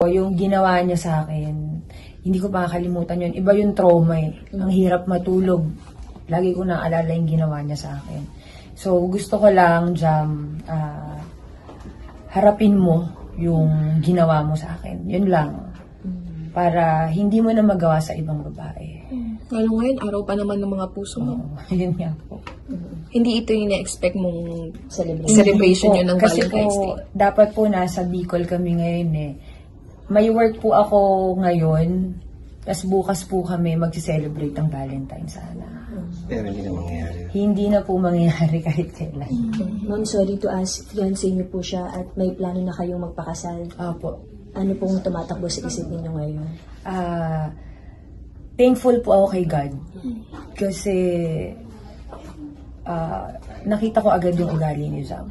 Yung ginawa niya sa akin, hindi ko makakalimutan yun. Iba yung trauma eh. Ang hirap matulog. Lagi ko naalala yung ginawa niya sa akin. So, gusto ko lang, Jam, harapin mo yung ginawa mo sa akin. Yun lang. Para hindi mo na magawa sa ibang babae. Lalo ngayon, araw pa naman ng mga puso mo. Yun nga po. Hindi ito yung na-expect mong celebration yun ng Valentine's Day. Kasi po, dapat po nasa Bicol kami ngayon eh. May work po ako ngayon, tas bukas po kami mag-celebrate ng Valentine sana. Pero hindi na mangyayari. Hindi na po mangyayari kahit kailan. Ma'am, sorry to ask, fiancé niyo po siya at may plano na kayong magpakasal. Opo. Ano pong tumatakbo sa isip ninyo ngayon? Thankful po ako kay God. Kasi nakita ko agad yung ugali ni Jam.